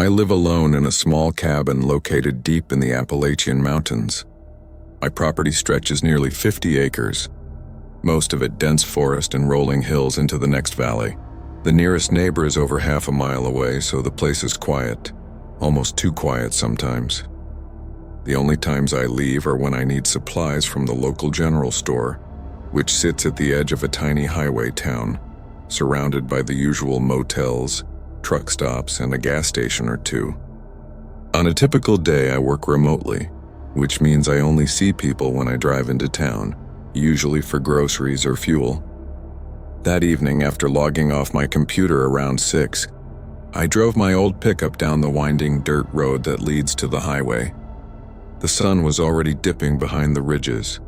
I live alone in a small cabin located deep in the Appalachian Mountains. My property stretches nearly 50 acres, most of it dense forest and rolling hills into the next valley. The nearest neighbor is over half a mile away, so the place is quiet, almost too quiet sometimes. The only times I leave are when I need supplies from the local general store, which sits at the edge of a tiny highway town, surrounded by the usual motels, truck stops, and a gas station or two. On a typical day, I work remotely, which means I only see people when I drive into town, usually for groceries or fuel. That evening, after logging off my computer around 6, I drove my old pickup down the winding dirt road that leads to the highway. The sun was already dipping behind the ridges.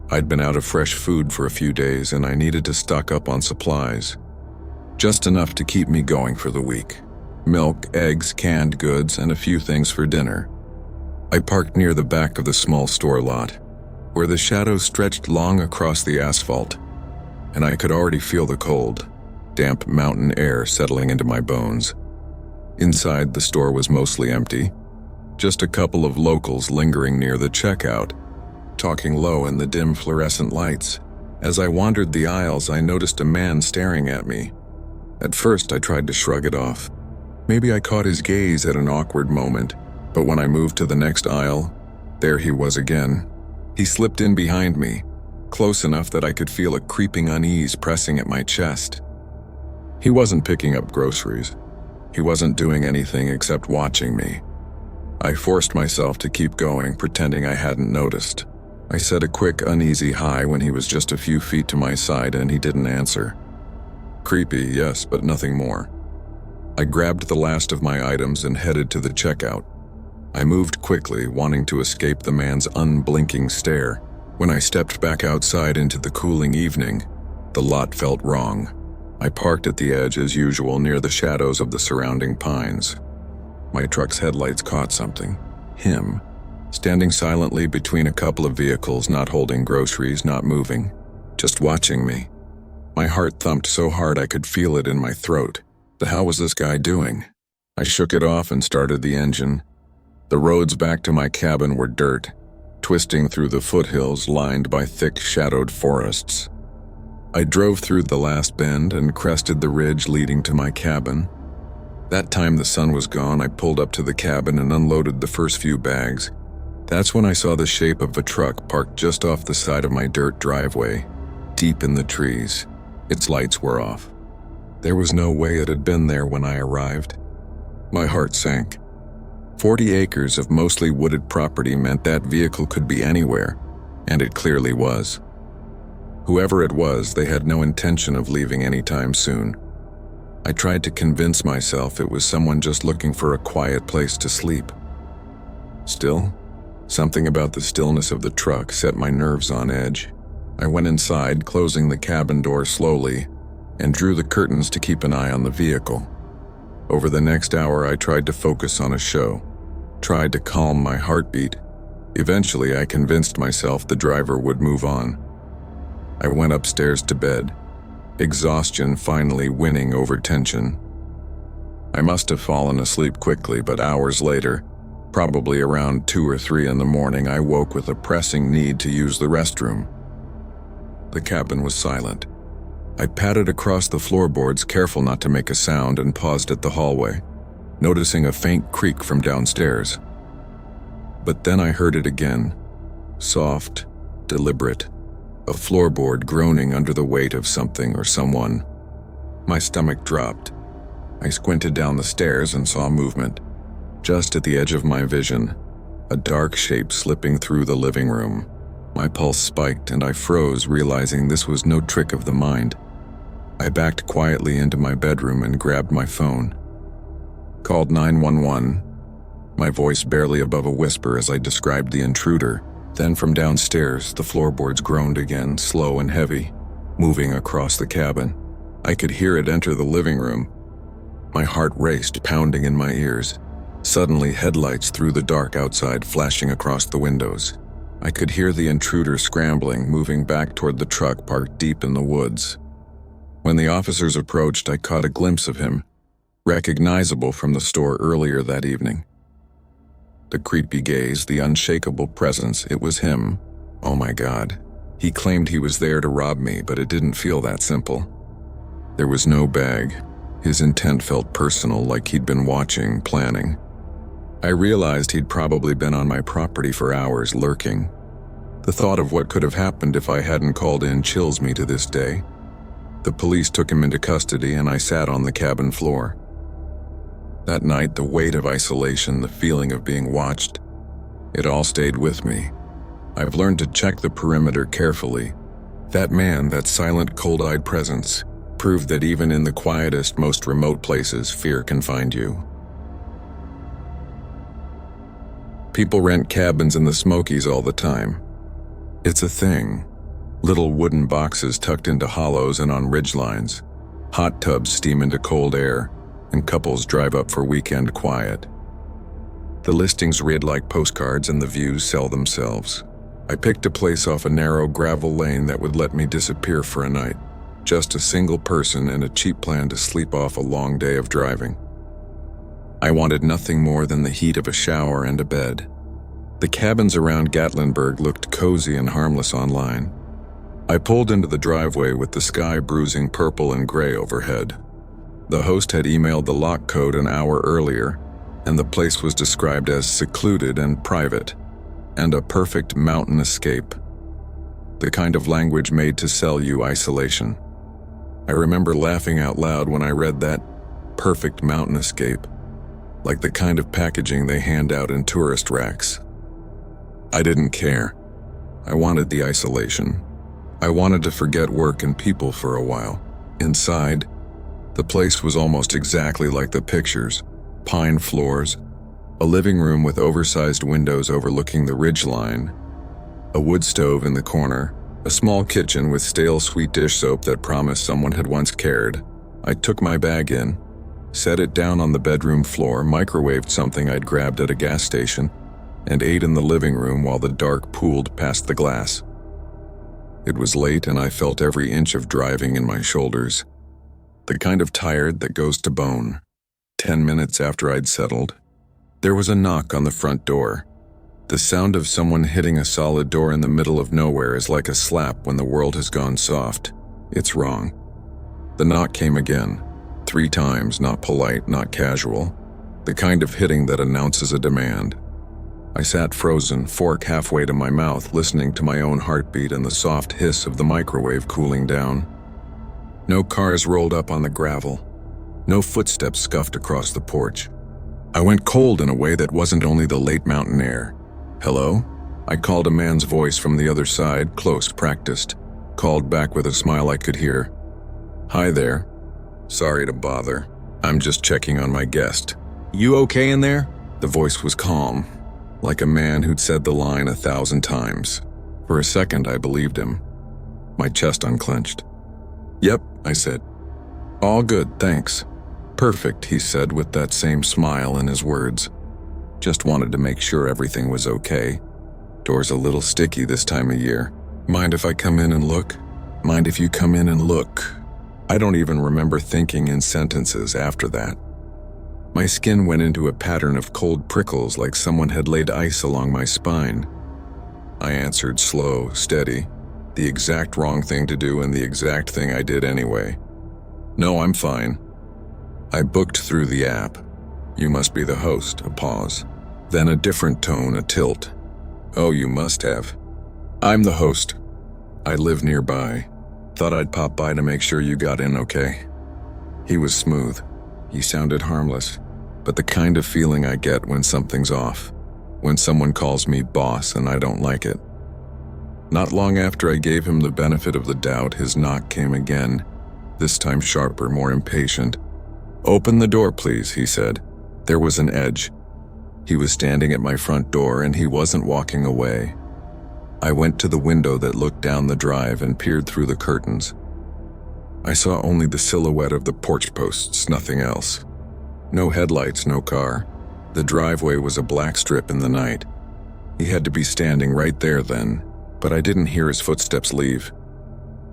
I'd been out of fresh food for a few days and I needed to stock up on supplies. Just enough to keep me going for the week. Milk, eggs, canned goods, and a few things for dinner. I parked near the back of the small store lot, where the shadows stretched long across the asphalt, and I could already feel the cold, damp mountain air settling into my bones. Inside, the store was mostly empty, just a couple of locals lingering near the checkout, talking low in the dim fluorescent lights. As I wandered the aisles, I noticed a man staring at me. At first, I tried to shrug it off. Maybe I caught his gaze at an awkward moment, but when I moved to the next aisle, there he was again. He slipped in behind me, close enough that I could feel a creeping unease pressing at my chest. He wasn't picking up groceries. He wasn't doing anything except watching me. I forced myself to keep going, pretending I hadn't noticed. I said a quick, uneasy hi when he was just a few feet to my side and he didn't answer. Creepy, yes, but nothing more. I grabbed the last of my items and headed to the checkout. I moved quickly, wanting to escape the man's unblinking stare. When I stepped back outside into the cooling evening, the lot felt wrong. I parked at the edge as usual near the shadows of the surrounding pines. My truck's headlights caught something. Him, standing silently between a couple of vehicles, not holding groceries, not moving, just watching me. My heart thumped so hard I could feel it in my throat. The hell was this guy doing? I shook it off and started the engine. The roads back to my cabin were dirt, twisting through the foothills lined by thick, shadowed forests. I drove through the last bend and crested the ridge leading to my cabin. That time the sun was gone, I pulled up to the cabin and unloaded the first few bags. That's when I saw the shape of a truck parked just off the side of my dirt driveway, deep in the trees. Its lights were off. There was no way it had been there when I arrived. My heart sank. 40 acres of mostly wooded property meant that vehicle could be anywhere, and it clearly was. Whoever it was, they had no intention of leaving anytime soon. I tried to convince myself it was someone just looking for a quiet place to sleep. Still, something about the stillness of the truck set my nerves on edge. I went inside, closing the cabin door slowly, and drew the curtains to keep an eye on the vehicle. Over the next hour, I tried to focus on a show, tried to calm my heartbeat. Eventually, I convinced myself the driver would move on. I went upstairs to bed, exhaustion finally winning over tension. I must have fallen asleep quickly, but hours later, probably around 2 or 3 in the morning, I woke with a pressing need to use the restroom. The cabin was silent. I padded across the floorboards, careful not to make a sound, and paused at the hallway, noticing a faint creak from downstairs. But then I heard it again, soft, deliberate, a floorboard groaning under the weight of something or someone. My stomach dropped. I squinted down the stairs and saw movement. Just at the edge of my vision, a dark shape slipping through the living room. My pulse spiked and I froze, realizing this was no trick of the mind. I backed quietly into my bedroom and grabbed my phone. Called 911, my voice barely above a whisper as I described the intruder. Then from downstairs, the floorboards groaned again, slow and heavy, moving across the cabin. I could hear it enter the living room. My heart raced, pounding in my ears. Suddenly, headlights through the dark outside flashing across the windows. I could hear the intruder scrambling, moving back toward the truck parked deep in the woods. When the officers approached, I caught a glimpse of him, recognizable from the store earlier that evening. The creepy gaze, the unshakable presence, it was him. Oh my God. He claimed he was there to rob me, but it didn't feel that simple. There was no bag. His intent felt personal, like he'd been watching, planning. I realized he'd probably been on my property for hours, lurking. The thought of what could have happened if I hadn't called in chills me to this day. The police took him into custody and I sat on the cabin floor. That night, the weight of isolation, the feeling of being watched, it all stayed with me. I've learned to check the perimeter carefully. That man, that silent, cold-eyed presence, proved that even in the quietest, most remote places, fear can find you. People rent cabins in the Smokies all the time. It's a thing. Little wooden boxes tucked into hollows and on ridgelines. Hot tubs steam into cold air, and couples drive up for weekend quiet. The listings read like postcards and the views sell themselves. I picked a place off a narrow gravel lane that would let me disappear for a night. Just a single person and a cheap plan to sleep off a long day of driving. I wanted nothing more than the heat of a shower and a bed. The cabins around Gatlinburg looked cozy and harmless online. I pulled into the driveway with the sky bruising purple and gray overhead. The host had emailed the lock code an hour earlier, and the place was described as secluded and private, and a perfect mountain escape. The kind of language made to sell you isolation. I remember laughing out loud when I read that perfect mountain escape, like the kind of packaging they hand out in tourist racks. I didn't care. I wanted the isolation. I wanted to forget work and people for a while. Inside, the place was almost exactly like the pictures. Pine floors, a living room with oversized windows overlooking the ridgeline, a wood stove in the corner, a small kitchen with stale sweet dish soap that promised someone had once cared. I took my bag in, set it down on the bedroom floor, microwaved something I'd grabbed at a gas station, and ate in the living room while the dark pooled past the glass. It was late and I felt every inch of driving in my shoulders. The kind of tired that goes to bone. 10 minutes after I'd settled, there was a knock on the front door. The sound of someone hitting a solid door in the middle of nowhere is like a slap when the world has gone soft. It's wrong. The knock came again. 3 times, not polite, not casual. The kind of hitting that announces a demand. I sat frozen, fork halfway to my mouth, listening to my own heartbeat and the soft hiss of the microwave cooling down. No cars rolled up on the gravel. No footsteps scuffed across the porch. I went cold in a way that wasn't only the late mountain air. Hello? I called a man's voice from the other side, close, practiced. Called back with a smile I could hear. Hi there. Sorry to bother. I'm just checking on my guest. You okay in there? The voice was calm, like a man who'd said the line 1,000 times. For a second, I believed him. My chest unclenched. Yep, I said. All good, thanks. Perfect, he said with that same smile in his words. Just wanted to make sure everything was okay. Door's a little sticky this time of year. Mind if I come in and look? Mind if you come in and look? I don't even remember thinking in sentences after that. My skin went into a pattern of cold prickles like someone had laid ice along my spine. I answered slow, steady, the exact wrong thing to do and the exact thing I did anyway. No, I'm fine. I booked through the app. You must be the host, a pause. Then a different tone, a tilt. Oh, you must have. I'm the host. I live nearby. Thought I'd pop by to make sure you got in okay. He was smooth. He sounded harmless, but the kind of feeling I get when something's off, when someone calls me boss and I don't like it. Not long after I gave him the benefit of the doubt, his knock came again, this time sharper, more impatient. Open the door, please, he said. There was an edge. He was standing at my front door and he wasn't walking away. I went to the window that looked down the drive and peered through the curtains. I saw only the silhouette of the porch posts, nothing else. No headlights, no car. The driveway was a black strip in the night. He had to be standing right there then, but I didn't hear his footsteps leave.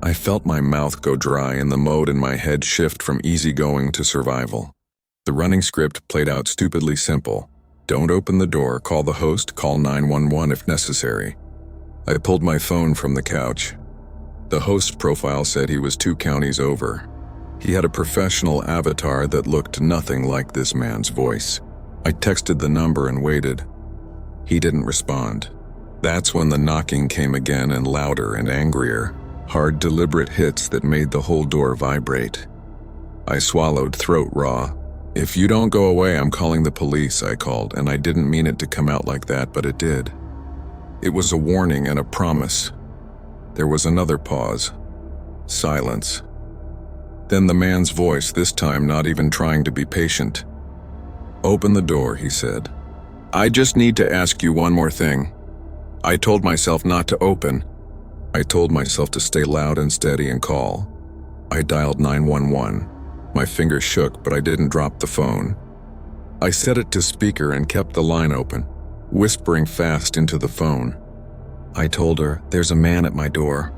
I felt my mouth go dry and the mode in my head shift from easygoing to survival. The running script played out stupidly simple. Don't open the door, call the host, call 911 if necessary. I pulled my phone from the couch. The host's profile said he was 2 counties over. He had a professional avatar that looked nothing like this man's voice. I texted the number and waited. He didn't respond. That's when the knocking came again, and louder and angrier. Hard, deliberate hits that made the whole door vibrate. I swallowed, throat raw. "If you don't go away, I'm calling the police," I called, and I didn't mean it to come out like that, but it did. It was a warning and a promise. There was another pause. Silence. Then the man's voice, this time not even trying to be patient. "Open the door," he said. "I just need to ask you one more thing." I told myself not to open. I told myself to stay loud and steady and call. I dialed 911. My fingers shook, but I didn't drop the phone. I set it to speaker and kept the line open, whispering fast into the phone. I told her, "There's a man at my door.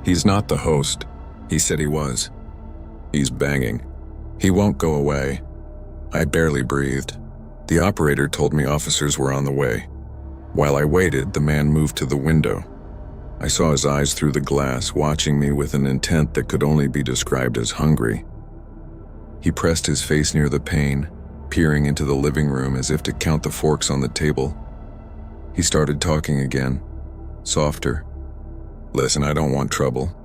He's not the host. He said he was. He's banging. He won't go away." I barely breathed. The operator told me officers were on the way. While I waited, the man moved to the window. I saw his eyes through the glass, watching me with an intent that could only be described as hungry. He pressed his face near the pane, peering into the living room as if to count the forks on the table. He started talking again, softer. "Listen, I don't want trouble.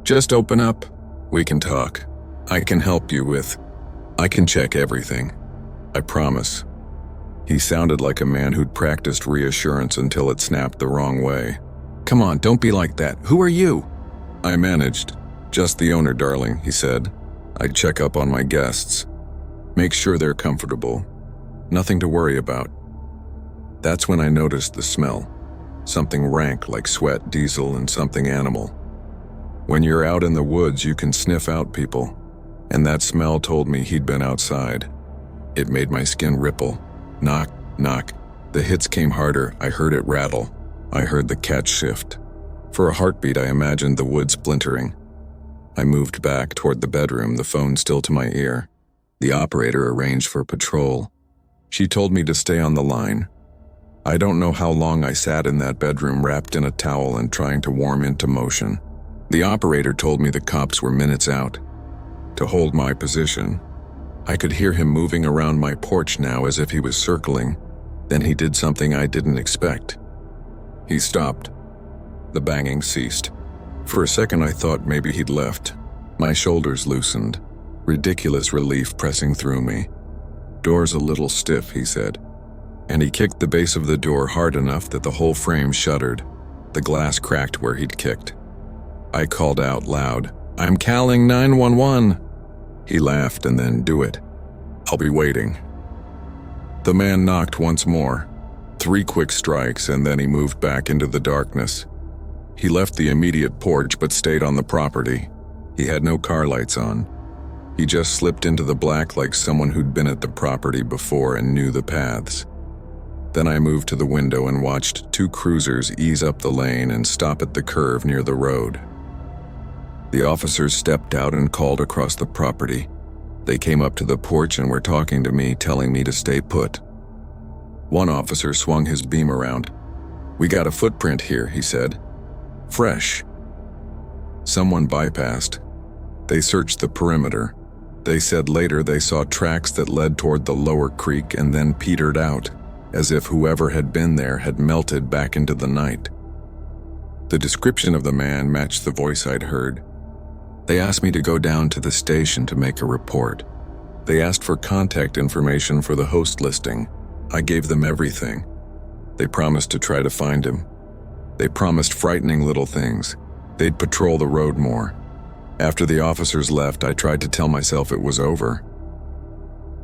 Just open up. We can talk. I can help you with... I can check everything. I promise." He sounded like a man who'd practiced reassurance until it snapped the wrong way. "Come on, don't be like that. Who are you?" I managed. "Just the owner, darling," he said. "I'd check up on my guests. Make sure they're comfortable. Nothing to worry about." That's when I noticed the smell. Something rank like sweat, diesel, and something animal. When you're out in the woods, you can sniff out people, and that smell told me he'd been outside. It made my skin ripple. Knock, knock. The hits came harder. I heard it rattle. I heard the catch shift. For a heartbeat, I imagined the wood splintering. I moved back toward the bedroom, the phone still to my ear. The operator arranged for patrol. She told me to stay on the line. I don't know how long I sat in that bedroom wrapped in a towel and trying to warm into motion. The operator told me the cops were minutes out. To hold my position, I could hear him moving around my porch now as if he was circling. Then he did something I didn't expect. He stopped. The banging ceased. For a second I thought maybe he'd left. My shoulders loosened, ridiculous relief pressing through me. "Door's a little stiff," he said. And he kicked the base of the door hard enough that the whole frame shuddered. The glass cracked where he'd kicked. I called out loud, "I'm calling 911. He laughed and then, "Do it. I'll be waiting." The man knocked once more. 3 quick strikes, and then he moved back into the darkness. He left the immediate porch but stayed on the property. He had no car lights on. He just slipped into the black like someone who'd been at the property before and knew the paths. Then I moved to the window and watched 2 cruisers ease up the lane and stop at the curve near the road. The officers stepped out and called across the property. They came up to the porch and were talking to me, telling me to stay put. One officer swung his beam around. "We got a footprint here," he said. "Fresh." Someone bypassed. They searched the perimeter. They said later they saw tracks that led toward the lower creek and then petered out, as if whoever had been there had melted back into the night. The description of the man matched the voice I'd heard. They asked me to go down to the station to make a report. They asked for contact information for the host listing. I gave them everything. They promised to try to find him. They promised frightening little things. They'd patrol the road more. After the officers left, I tried to tell myself it was over.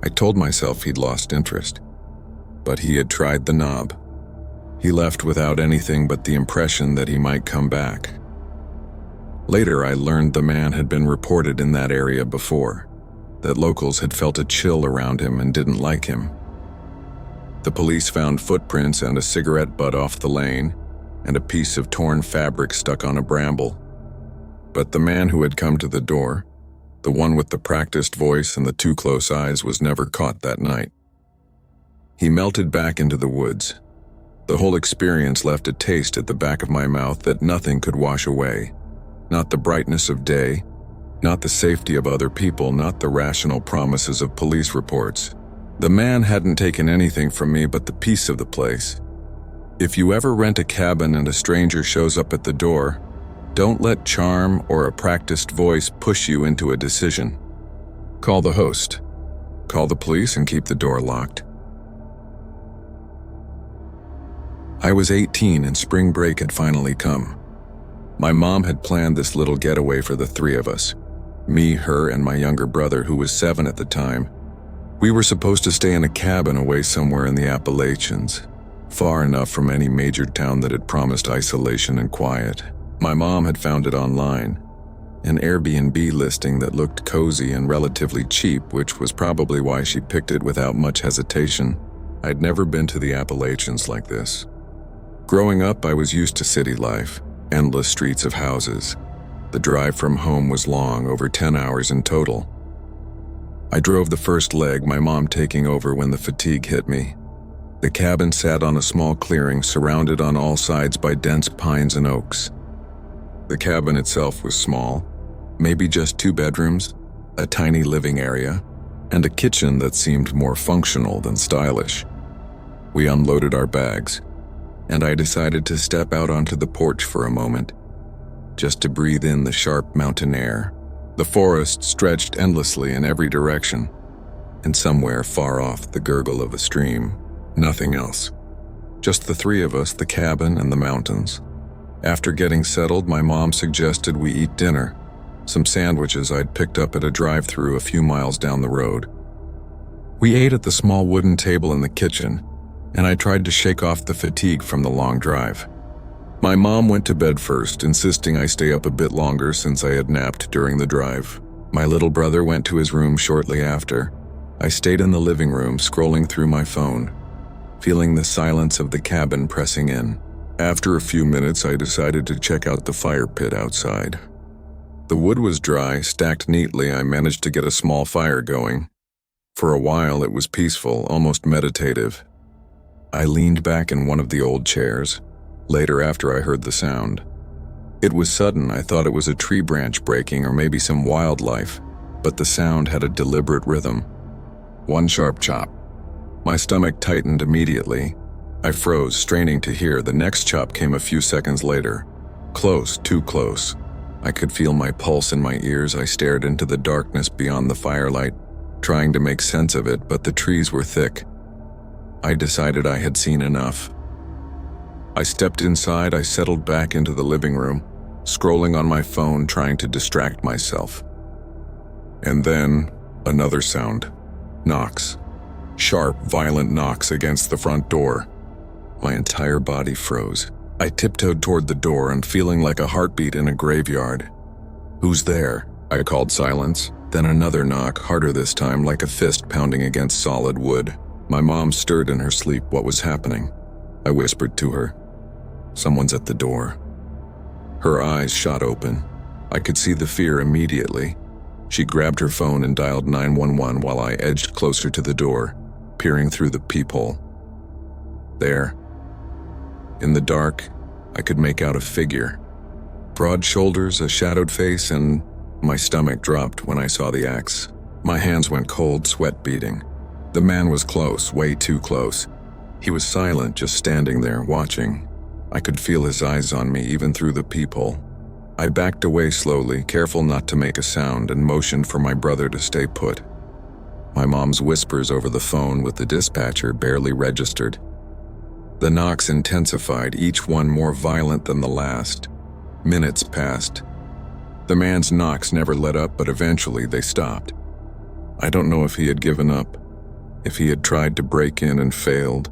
I told myself he'd lost interest. But he had tried the knob. He left without anything but the impression that he might come back. Later, I learned the man had been reported in that area before, that locals had felt a chill around him and didn't like him. The police found footprints and a cigarette butt off the lane, and a piece of torn fabric stuck on a bramble. But the man who had come to the door, The one with the practiced voice and the too close eyes was never caught that night. He melted back into the woods. The whole experience left a taste at the back of my mouth that nothing could wash away. Not the brightness of day, not the safety of other people, not the rational promises of police reports. The man hadn't taken anything from me but the peace of the place. If you ever rent a cabin and a stranger shows up at the door, don't let charm or a practiced voice push you into a decision. Call the host. Call the police and keep the door locked. I was 18 and spring break had finally come. My mom had planned this little getaway for the three of us. Me, her, and my younger brother, who was 7 at the time. We were supposed to stay in a cabin away somewhere in the Appalachians, far enough from any major town that had promised isolation and quiet. My mom had found it online, an Airbnb listing that looked cozy and relatively cheap, which was probably why she picked it without much hesitation. I'd never been to the Appalachians like this. Growing up, I was used to city life, endless streets of houses. The drive from home was long, over 10 hours in total. I drove the first leg, my mom taking over when the fatigue hit me. The cabin sat on a small clearing surrounded on all sides by dense pines and oaks. The cabin itself was small, maybe just 2 bedrooms, a tiny living area, and a kitchen that seemed more functional than stylish. We unloaded our bags, and I decided to step out onto the porch for a moment, just to breathe in the sharp mountain air. The forest stretched endlessly in every direction, and somewhere far off the gurgle of a stream. Nothing else. Just the three of us, the cabin, and the mountains. After getting settled, my mom suggested we eat dinner, some sandwiches I'd picked up at a drive-thru a few miles down the road. We ate at the small wooden table in the kitchen, and I tried to shake off the fatigue from the long drive. My mom went to bed first, insisting I stay up a bit longer since I had napped during the drive. My little brother went to his room shortly after. I stayed in the living room, scrolling through my phone, feeling the silence of the cabin pressing in. After a few minutes, I decided to check out the fire pit outside. The wood was dry, stacked neatly. I managed to get a small fire going. For a while, it was peaceful, almost meditative. I leaned back in one of the old chairs. Later, after I heard the sound. It was sudden. I thought it was a tree branch breaking or maybe some wildlife, but the sound had a deliberate rhythm. One sharp chop. My stomach tightened immediately. I froze, straining to hear. The next chop came a few seconds later. Close, too close. I could feel my pulse in my ears. I stared into the darkness beyond the firelight, trying to make sense of it, but the trees were thick. I decided I had seen enough. I stepped inside. I settled back into the living room, scrolling on my phone, trying to distract myself. And then, another sound. Knocks. Sharp, violent knocks against the front door. My entire body froze. I tiptoed toward the door and feeling like a heartbeat in a graveyard. "Who's there?" I called. Silence. Then another knock, harder this time, like a fist pounding against solid wood. My mom stirred in her sleep. What was happening? I whispered to her. "Someone's at the door." Her eyes shot open. I could see the fear immediately. She grabbed her phone and dialed 911 while I edged closer to the door, peering through the peephole. There, in the dark, I could make out a figure. Broad shoulders, a shadowed face, and my stomach dropped when I saw the axe. My hands went cold, sweat beading. The man was close, way too close. He was silent, just standing there, watching. I could feel his eyes on me, even through the peephole. I backed away slowly, careful not to make a sound, and motioned for my brother to stay put. My mom's whispers over the phone with the dispatcher barely registered. The knocks intensified, each one more violent than the last. Minutes passed. The man's knocks never let up, but eventually they stopped. I don't know if he had given up, if he had tried to break in and failed,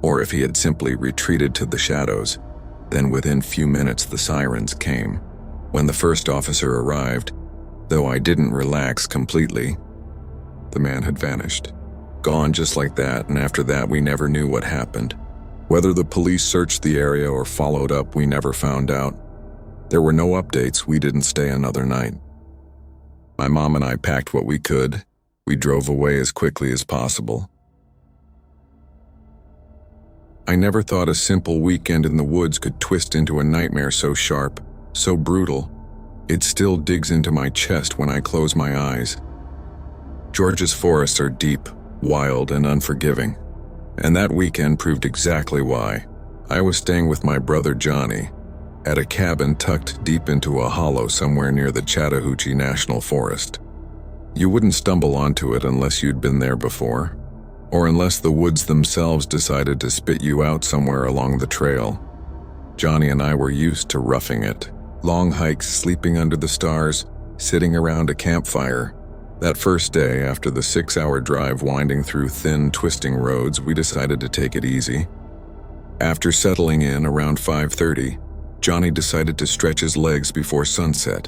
or if he had simply retreated to the shadows. Then within few minutes the sirens came. When the first officer arrived, though I didn't relax completely, the man had vanished. Gone just like that, and after that we never knew what happened. Whether the police searched the area or followed up, we never found out. There were no updates. We didn't stay another night. My mom and I packed what we could. We drove away as quickly as possible. I never thought a simple weekend in the woods could twist into a nightmare so sharp, so brutal. It still digs into my chest when I close my eyes. Georgia's forests are deep, wild, and unforgiving. And that weekend proved exactly why. I was staying with my brother Johnny at a cabin tucked deep into a hollow somewhere near the Chattahoochee National Forest. You wouldn't stumble onto it unless you'd been there before, or unless the woods themselves decided to spit you out somewhere along the trail. Johnny and I were used to roughing it. Long hikes, sleeping under the stars, sitting around a campfire. That first day, after the 6-hour drive winding through thin, twisting roads, we decided to take it easy. After settling in around 5:30, Johnny decided to stretch his legs before sunset.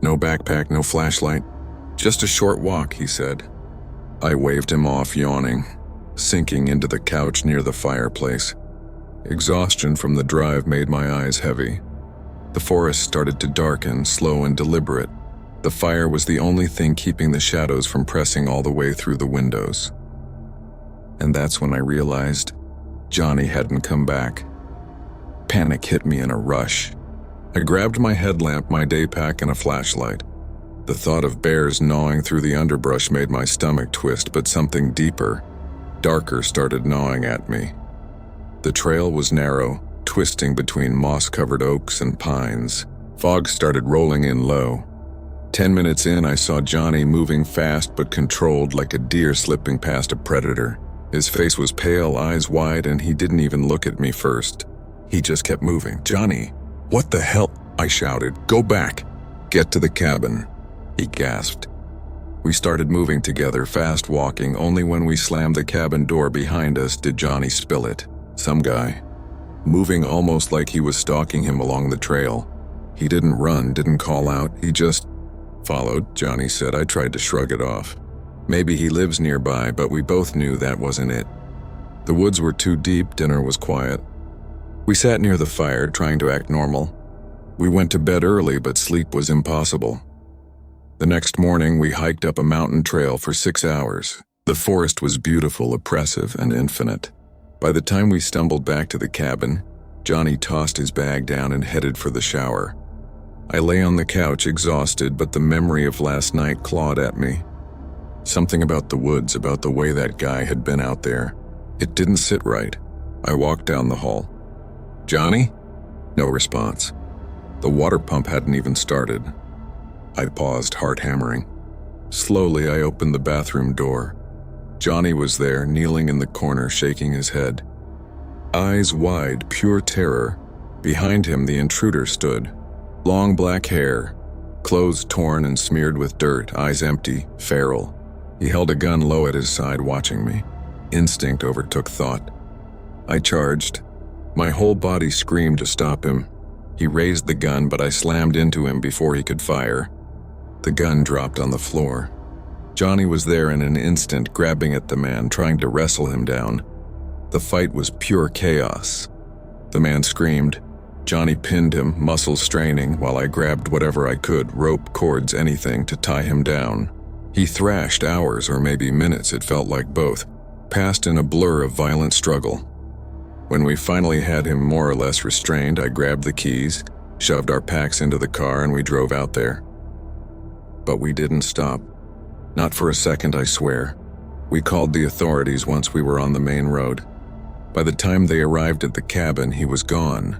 No backpack, no flashlight, just a short walk, he said. I waved him off, yawning, sinking into the couch near the fireplace. Exhaustion from the drive made my eyes heavy. The forest started to darken, slow and deliberate. The fire was the only thing keeping the shadows from pressing all the way through the windows. And that's when I realized Johnny hadn't come back. Panic hit me in a rush. I grabbed my headlamp, my day pack, and a flashlight. The thought of bears gnawing through the underbrush made my stomach twist, but something deeper, darker started gnawing at me. The trail was narrow, twisting between moss-covered oaks and pines. Fog started rolling in low. 10 minutes in, I saw Johnny moving fast but controlled, like a deer slipping past a predator. His face was pale, eyes wide, and he didn't even look at me first. He just kept moving. "Johnny, what the hell?" I shouted. "Go back. Get to the cabin," he gasped. We started moving together, fast walking. Only when we slammed the cabin door behind us did Johnny spill it. Some guy, moving almost like he was stalking him along the trail. He didn't run, didn't call out, he just followed, Johnny said. I tried to shrug it off. Maybe he lives nearby, but we both knew that wasn't it. The woods were too deep, dinner was quiet. We sat near the fire, trying to act normal. We went to bed early, but sleep was impossible. The next morning, we hiked up a mountain trail for 6 hours. The forest was beautiful, oppressive, and infinite. By the time we stumbled back to the cabin, Johnny tossed his bag down and headed for the shower. I lay on the couch, exhausted, but the memory of last night clawed at me. Something about the woods, about the way that guy had been out there. It didn't sit right. I walked down the hall. "Johnny?" No response. The water pump hadn't even started. I paused, heart hammering. Slowly, I opened the bathroom door. Johnny was there, kneeling in the corner, shaking his head. Eyes wide, pure terror. Behind him, the intruder stood. Long black hair, clothes torn and smeared with dirt, eyes empty, feral. He held a gun low at his side, watching me. Instinct overtook thought. I charged. My whole body screamed to stop him. He raised the gun, but I slammed into him before he could fire. The gun dropped on the floor. Johnny was there in an instant, grabbing at the man, trying to wrestle him down. The fight was pure chaos. The man screamed. Johnny pinned him, muscles straining, while I grabbed whatever I could, rope, cords, anything, to tie him down. He thrashed hours, or maybe minutes, it felt like both, passed in a blur of violent struggle. When we finally had him more or less restrained, I grabbed the keys, shoved our packs into the car, and we drove out there. But we didn't stop. Not for a second, I swear. We called the authorities once we were on the main road. By the time they arrived at the cabin, he was gone.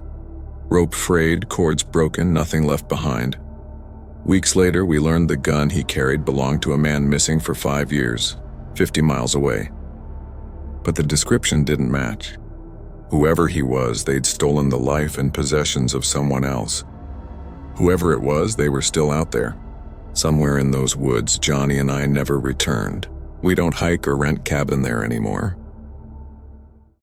Rope frayed, cords broken, nothing left behind. Weeks later, we learned the gun he carried belonged to a man missing for 5 years, 50 miles away. But the description didn't match. Whoever he was, they'd stolen the life and possessions of someone else. Whoever it was, they were still out there. Somewhere in those woods, Johnny and I never returned. We don't hike or rent cabin there anymore.